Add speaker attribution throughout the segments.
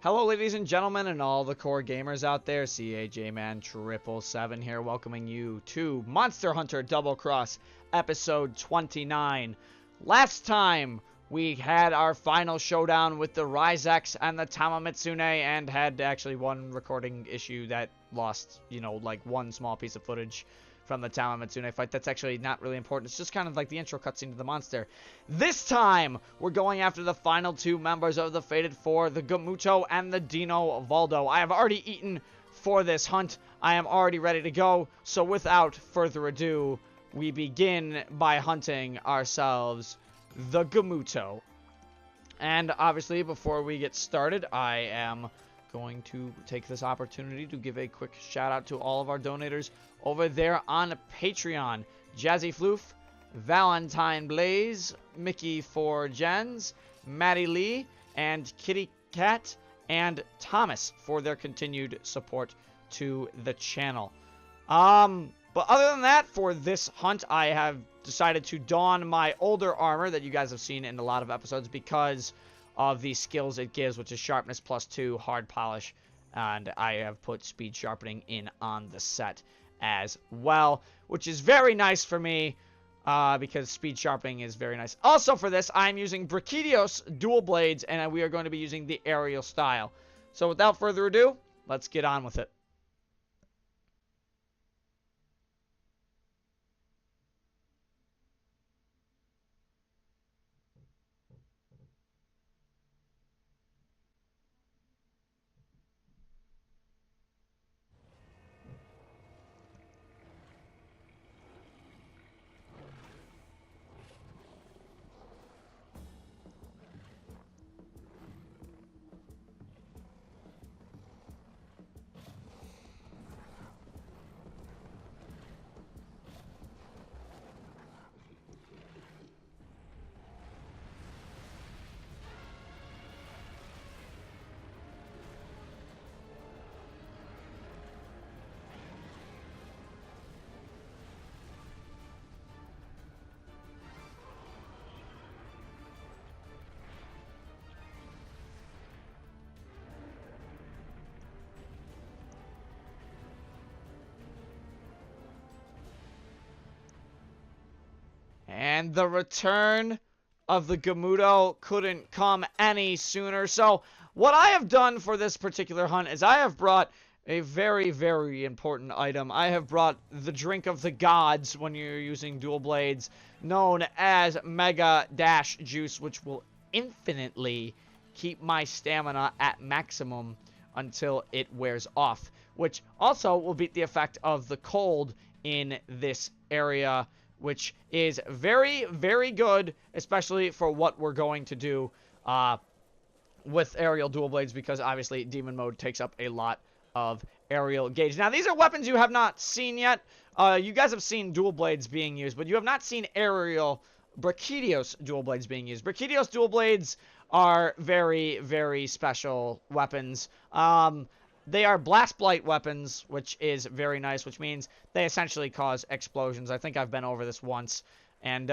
Speaker 1: Hello, ladies and gentlemen, and all the core gamers out there. CAJman777 here, welcoming you to Monster Hunter Double Cross, episode 29. Last time, we had our final showdown with the MHXX and the Tamamitsune, and had actually one recording issue that lost, like one small piece of footage from the Tamamitsune fight. That's actually not really important. It's just kind of like the intro cutscene to the monster. This time, we're going after the final two members of the Fated Four, the Gamuto and the Dino Valdo. I have already eaten for this hunt. I am already ready to go. So without further ado, we begin by hunting ourselves the Gamuto. And obviously, before we get started, I am going to take this opportunity to give a quick shout out to all of our donators over there on Patreon. Jazzy Floof, Valentine Blaze, MickeyPhorGens, MaddiLeigh, and Kitty Cat, and Thomas for their continued support to the channel. But other than that, for this hunt, I have decided to don my older armor that you guys have seen in a lot of episodes because of the skills it gives, which is sharpness +2, hard polish, and I have put speed sharpening in on the set as well, which is very nice for me because speed sharpening is very nice. Also for this, I'm using Brachydios dual blades, and we are going to be using the aerial style. So without further ado, let's get on with it. And the return of the Gamuto couldn't come any sooner. So what I have done for this particular hunt is I have brought a very, very important item. I have brought the drink of the gods when you're using dual blades, known as Mega Dash Juice, which will infinitely keep my stamina at maximum until it wears off, which also will beat the effect of the cold in this area, which is very, very good, especially for what we're going to do with aerial dual blades, because obviously demon mode takes up a lot of aerial gauge. Now, these are weapons you have not seen yet. You guys have seen dual blades being used, but you have not seen aerial Brachydios dual blades being used. Brachydios dual blades are very, very special weapons. They are blast blight weapons, which is very nice, which means they essentially cause explosions. I think I've been over this once. And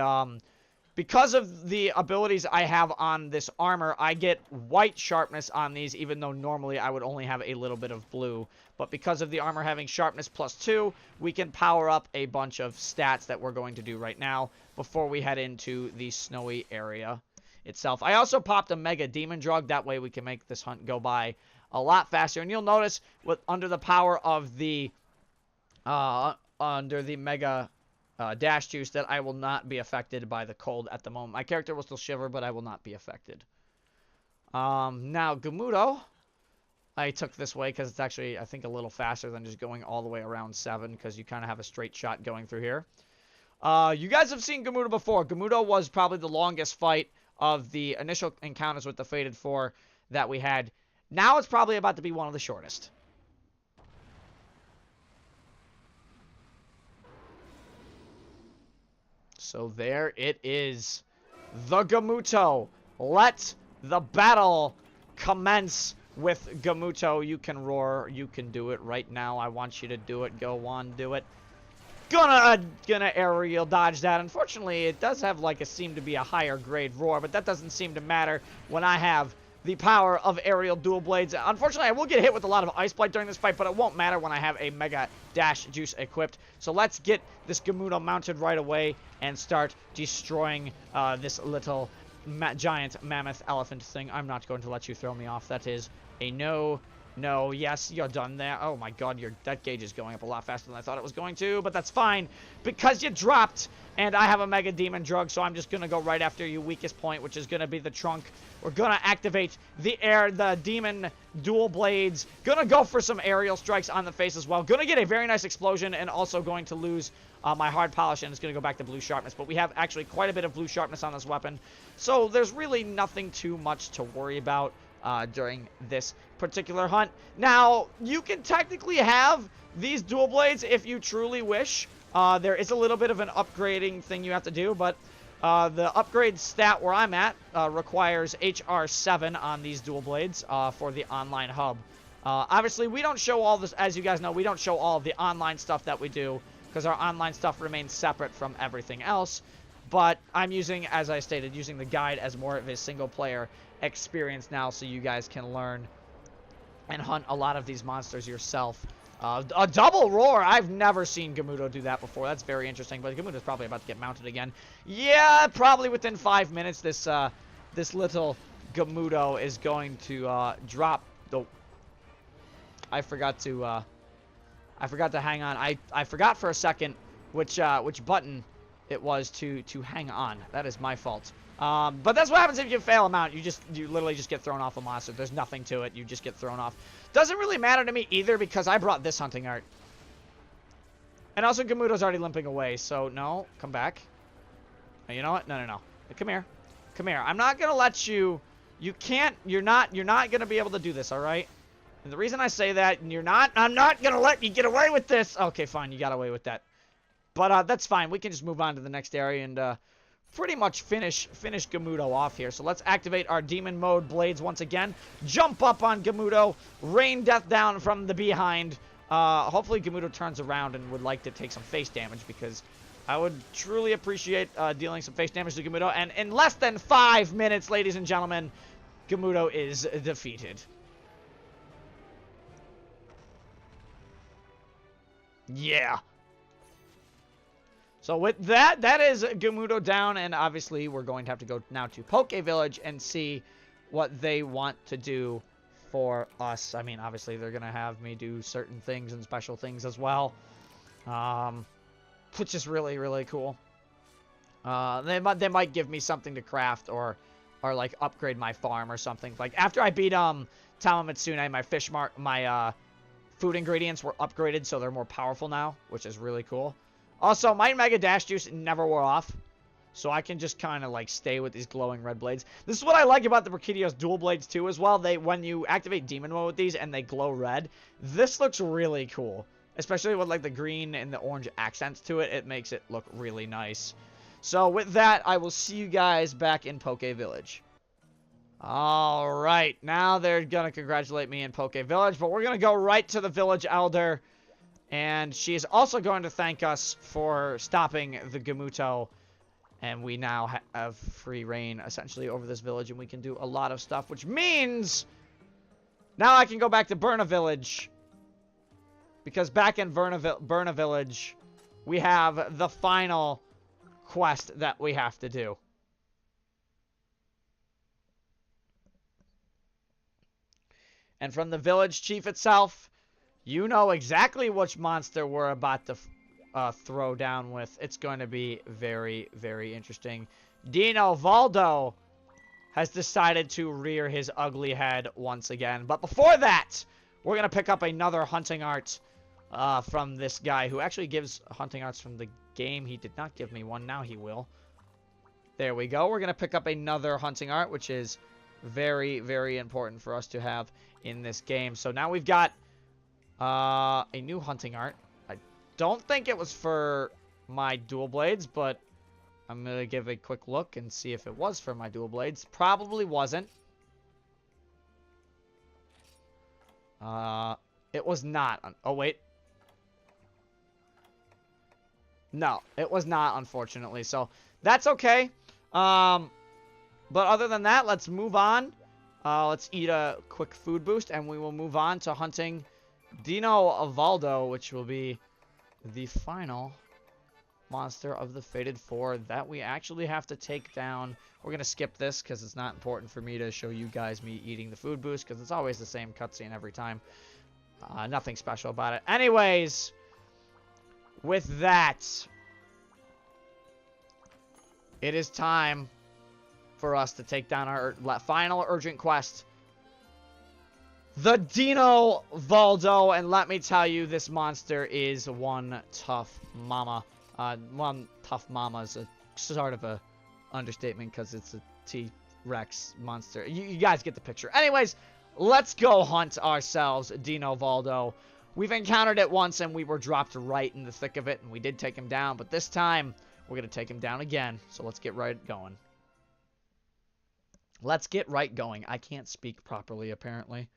Speaker 1: because of the abilities I have on this armor, I get white sharpness on these, even though normally I would only have a little bit of blue. But because of the armor having sharpness +2, we can power up a bunch of stats that we're going to do right now before we head into the snowy area itself. I also popped a Mega Demon Drug. That way we can make this hunt go by a lot faster. And you'll notice under the power of the Mega Dash Juice that I will not be affected by the cold at the moment. My character will still shiver, but I will not be affected. Now, Gamuto, I took this way because it's actually, I think, a little faster than just going all the way around 7, because you kind of have a straight shot going through here. You guys have seen Gamuto before. Gamuto was probably the longest fight of the initial encounters with the Fated Four that we had. Now it's probably about to be one of the shortest. So there it is. The Gamuto. Let the battle commence with Gamuto. You can roar. You can do it right now. I want you to do it. Go on, do it. Gonna aerial dodge that. Unfortunately, it does have like seem to be a higher grade roar, but that doesn't seem to matter when I have the power of aerial dual blades. Unfortunately, I will get hit with a lot of Ice Blight during this fight, but it won't matter when I have a Mega Dash Juice equipped. So let's get this Gamudo mounted right away and start destroying this little giant mammoth elephant thing. I'm not going to let you throw me off. That is a no. No, yes, you're done there. Oh my god, that gauge is going up a lot faster than I thought it was going to, but that's fine, because you dropped, and I have a Mega Demon Drug, so I'm just going to go right after your weakest point, which is going to be the trunk. We're going to activate the Demon Dual Blades. Going to go for some aerial strikes on the face as well. Going to get a very nice explosion, and also going to lose my hard polish, and it's going to go back to blue sharpness, but we have actually quite a bit of blue sharpness on this weapon, so there's really nothing too much to worry about during this particular hunt. Now, you can technically have these dual blades if you truly wish. There is a little bit of an upgrading thing you have to do, but the upgrade stat where I'm at requires HR7 on these dual blades for the online hub. Obviously, we don't show all this, as you guys know, we don't show all of the online stuff that we do, because our online stuff remains separate from everything else. But I'm using, as I stated, using the guide as more of a single-player experience now, so you guys can learn and hunt a lot of these monsters yourself. A double roar! I've never seen Gamudo do that before. That's very interesting, but Gamudo's probably about to get mounted again. Yeah, probably within 5 minutes, this little Gamudo is going to drop the... I forgot to hang on. I forgot for a second which button it was to hang on. That is my fault. But that's what happens if you fail a mount. You literally just get thrown off a monster. There's nothing to it. You just get thrown off. Doesn't really matter to me either, because I brought this hunting art. And also Gamudo's already limping away, so no, come back. You know what? No. Come here. Come here. I'm not gonna let you. You're not gonna be able to do this, alright? And the reason I say that, I'm not gonna let you get away with this. Okay, fine, you got away with that. But that's fine. We can just move on to the next area and pretty much finish Gamudo off here. So let's activate our Demon Mode Blades once again. Jump up on Gamudo. Rain death down from the behind. Hopefully Gamudo turns around and would like to take some face damage, because I would truly appreciate dealing some face damage to Gamudo. And in less than 5 minutes, ladies and gentlemen, Gamudo is defeated. Yeah. So with that, that is Gamudo down, and obviously we're going to have to go now to Poke Village and see what they want to do for us. I mean, obviously they're going to have me do certain things and special things as well, which is really, really cool. They might give me something to craft or like upgrade my farm or something. Like after I beat Tamamitsune, my food ingredients were upgraded, so they're more powerful now, which is really cool. Also, my Mega Dash Juice never wore off, so I can just kind of like stay with these glowing red blades. This is what I like about the Brachydios dual blades too as well. When you activate Demon Mode with these and they glow red, this looks really cool. Especially with like the green and the orange accents to it, it makes it look really nice. So with that, I will see you guys back in Poke Village. Alright, now they're gonna congratulate me in Poke Village, but we're gonna go right to the Village Elder. And she is also going to thank us for stopping the Gamuto. And we now have free reign, essentially, over this village. And we can do a lot of stuff, which means now I can go back to Burna Village. Because back in Burna Village, we have the final quest that we have to do. And from the village chief itself, you know exactly which monster we're about to throw down with. It's going to be very, very interesting. Dino Valdo has decided to rear his ugly head once again. But before that, we're going to pick up another hunting art from this guy who actually gives hunting arts from the game. He did not give me one. Now he will. There we go. We're going to pick up another hunting art, which is very, very important for us to have in this game. So now we've got a new hunting art. I don't think it was for my dual blades, but I'm going to give a quick look and see if it was for my dual blades. Probably wasn't. It was not. Oh, wait. No, it was not, unfortunately. So, that's okay. But other than that, let's move on Let's eat a quick food boost, and we will move on to hunting Dino Valdo, which will be the final monster of the Fated Four that we actually have to take down. We're going to skip this because it's not important for me to show you guys me eating the food boost because it's always the same cutscene every time. Nothing special about it. Anyways, with that, it is time for us to take down our final urgent quest. The Dino Valdo, and let me tell you, this monster is one tough mama. One tough mama is a sort of a understatement because it's a T-Rex monster. You guys get the picture. Anyways, let's go hunt ourselves Dino Valdo. We've encountered it once and we were dropped right in the thick of it, and we did take him down, but this time we're going to take him down again. So let's get right going. Let's get right going. I can't speak properly, apparently.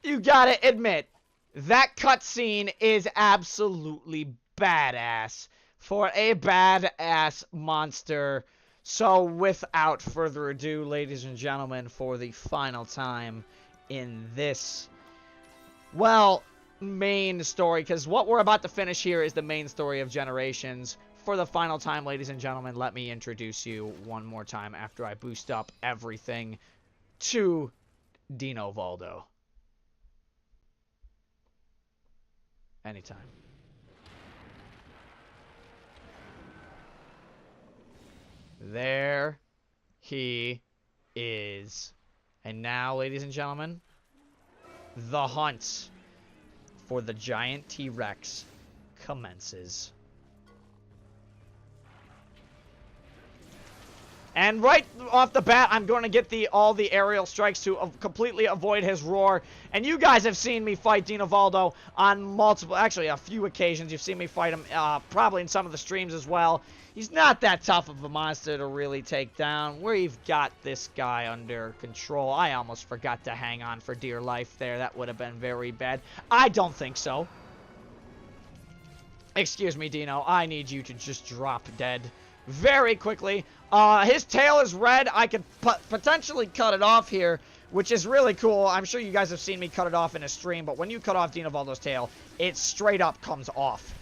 Speaker 1: You gotta admit, that cutscene is absolutely badass for a badass monster. So without further ado, ladies and gentlemen, for the final time in this, well, main story, because what we're about to finish here is the main story of Generations. For the final time, ladies and gentlemen, let me introduce you one more time after I boost up everything to Dino Valdo. Anytime. There he is. And now, ladies and gentlemen, the hunt for the giant T-Rex commences. And right off the bat, I'm going to get all the aerial strikes to completely avoid his roar. And you guys have seen me fight Dino Valdo on multiple, actually a few occasions. You've seen me fight him probably in some of the streams as well. He's not that tough of a monster to really take down. We've got this guy under control. I almost forgot to hang on for dear life there. That would have been very bad. I don't think so. Excuse me, Dino. I need you to just drop dead very quickly. His tail is red. I could potentially cut it off here, which is really cool. I'm sure you guys have seen me cut it off in a stream, but when you cut off Dino Valdo's tail, it straight up comes off.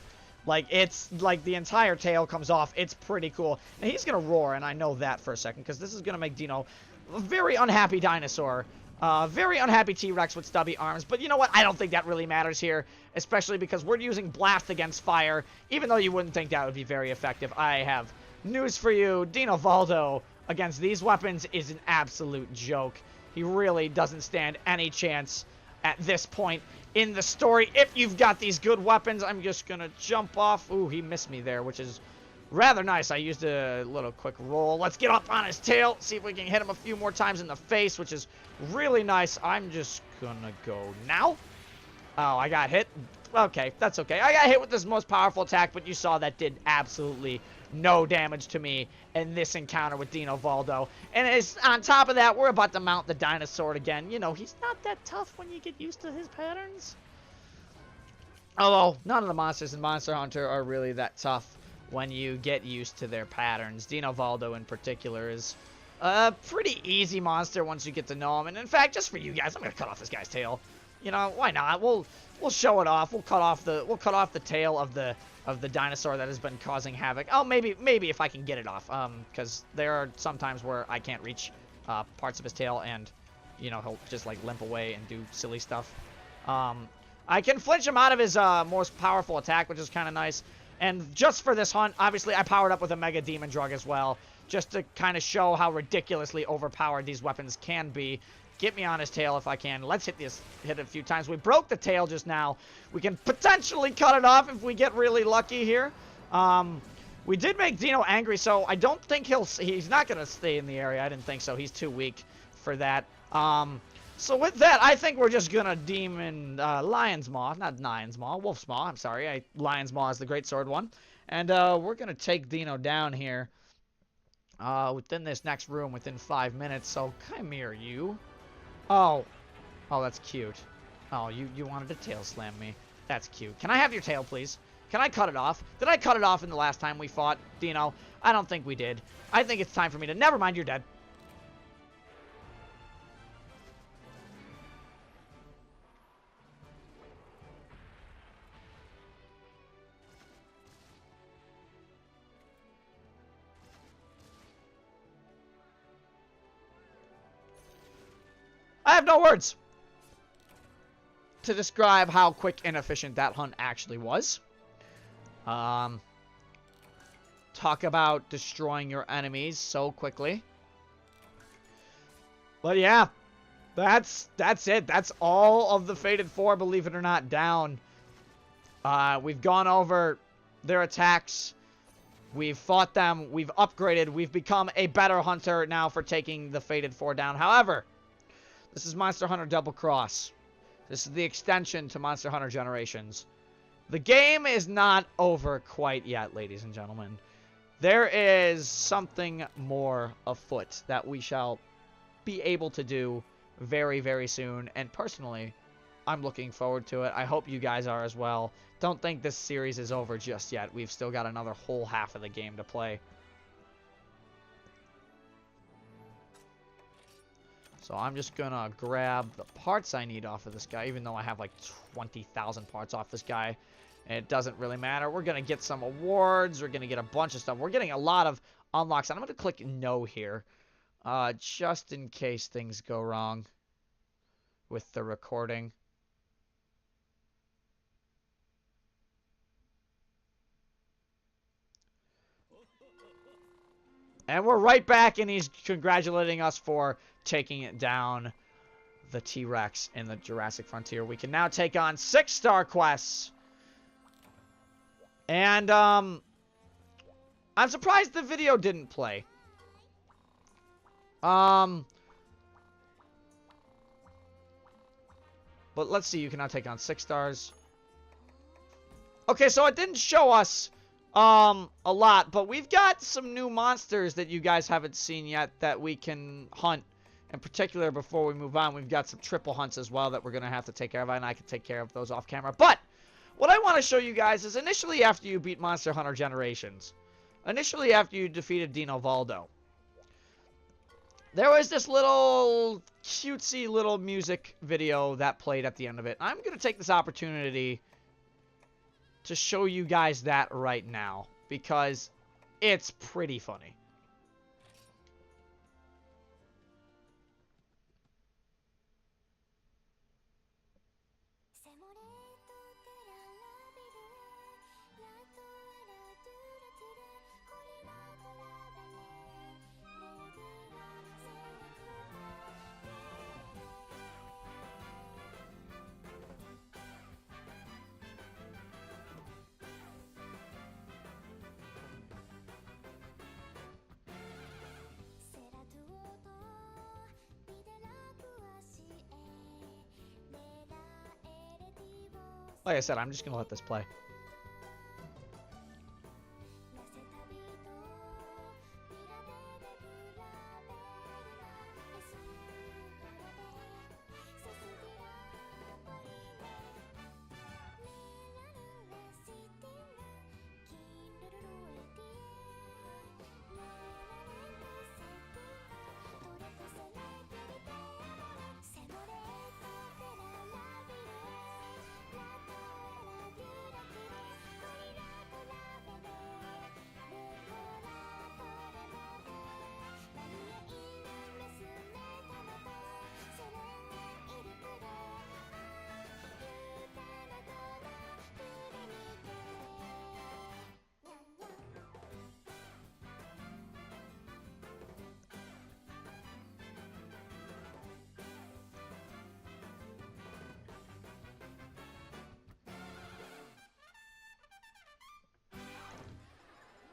Speaker 1: Like, it's like the entire tail comes off. It's pretty cool. And he's going to roar, and I know that for a second, because this is going to make Dino a very unhappy dinosaur. Very unhappy T-Rex with stubby arms. But you know what? I don't think that really matters here, especially because we're using blast against fire, even though you wouldn't think that would be very effective. I have news for you. Dino Valdo against these weapons is an absolute joke. He really doesn't stand any chance at this point in the story. If you've got these good weapons, I'm just gonna jump off. Ooh, he missed me there, which is rather nice. I used a little quick roll. Let's get up on his tail, see if we can hit him a few more times in the face, which is really nice. I'm just gonna go now. Oh, I got hit. Okay, that's okay. I got hit with this most powerful attack, but you saw that did absolutely no damage to me in this encounter with Dino Valdo. And on top of that, we're about to mount the dinosaur again. You know, he's not that tough when you get used to his patterns. Although, none of the monsters in Monster Hunter are really that tough when you get used to their patterns. Dino Valdo in particular is Pretty easy monster once you get to know him. And in fact, just for you guys, I'm gonna cut off this guy's tail. You know, why not? We'll show it off. We'll cut off the tail of the dinosaur that has been causing havoc. Oh, maybe if I can get it off. Because there are some times where I can't reach parts of his tail, and you know, he'll just like limp away and do silly stuff. I can flinch him out of his most powerful attack, which is kind of nice. And just for this hunt, obviously, I powered up with a Mega Demon Drug as well, just to kind of show how ridiculously overpowered these weapons can be. Get me on his tail if I can. Let's hit it a few times. We broke the tail just now. We can potentially cut it off if we get really lucky here. We did make Dino angry, so I don't think he's not going to stay in the area. I didn't think so. He's too weak for that. So with that, I think we're just going to Demon Lion's Maw. Not Lion's Maw. Wolf's Maw. I'm sorry. Lion's Maw is the great sword one. And we're going to take Dino down here within this next room within 5 minutes. So come here, you. Oh, that's cute. Oh, you wanted to tail slam me. That's cute. Can I have your tail, please? Can I cut it off? Did I cut it off in the last time we fought, Dino? I don't think we did. I think it's time for me to... Never mind, you're dead. I have no words to describe how quick and efficient that hunt actually was. Talk about destroying your enemies so quickly. But yeah, that's it. That's all of the Fated 4, believe it or not, down. We've gone over their attacks. We've fought them. We've upgraded. We've become a better hunter now for taking the Fated 4 down. However, this is Monster Hunter Double Cross. This is the extension to Monster Hunter Generations. The game is not over quite yet, ladies and gentlemen. There is something more afoot that we shall be able to do very, very soon. And personally, I'm looking forward to it. I hope you guys are as well. Don't think this series is over just yet. We've still got another whole half of the game to play. So I'm just gonna grab the parts I need off of this guy, even though I have like 20,000 parts off this guy. And it doesn't really matter. We're gonna get some awards. We're gonna get a bunch of stuff. We're getting a lot of unlocks. And I'm gonna click no here, just in case things go wrong with the recording. And we're right back, and he's congratulating us for taking it down the T-Rex in the Jurassic Frontier. We can now take on 6-star quests. And, I'm surprised the video didn't play. But let's see, you can now take on 6 stars. Okay, so it didn't show us a lot, but we've got some new monsters that you guys haven't seen yet that we can hunt. In particular, before we move on, we've got some triple hunts as well that we're going to have to take care of, and I can take care of those off camera. But what I want to show you guys is initially after you beat Monster Hunter Generations, initially after you defeated Dino Valdo, there was this little cutesy little music video that played at the end of it. I'm going to take this opportunity to show you guys that right now, because it's pretty funny. Like I said, I'm just going to let this play.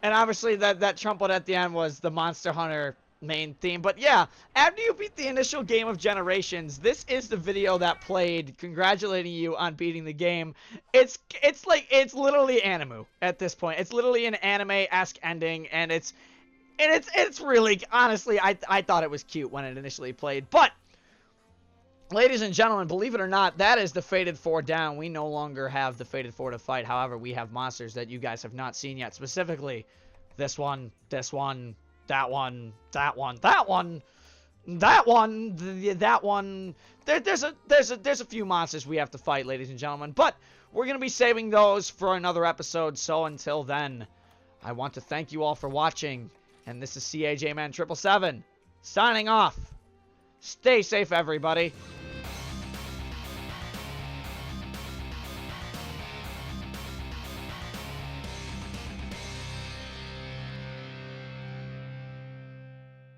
Speaker 1: And obviously that trumpet at the end was the Monster Hunter main theme. But yeah, after you beat the initial game of Generations, this is the video that played congratulating you on beating the game. It's like it's literally Animu at this point. It's literally an anime-esque ending, and it's really, honestly, I thought it was cute when it initially played. But ladies and gentlemen, believe it or not, that is the Fated 4 down. We no longer have the Fated 4 to fight. However, we have monsters that you guys have not seen yet. Specifically, this one, that one, that one, that one, that one, that one. There's a few monsters we have to fight, ladies and gentlemen. But we're going to be saving those for another episode. So until then, I want to thank you all for watching. And this is CAJ Man 777 signing off. Stay safe, everybody.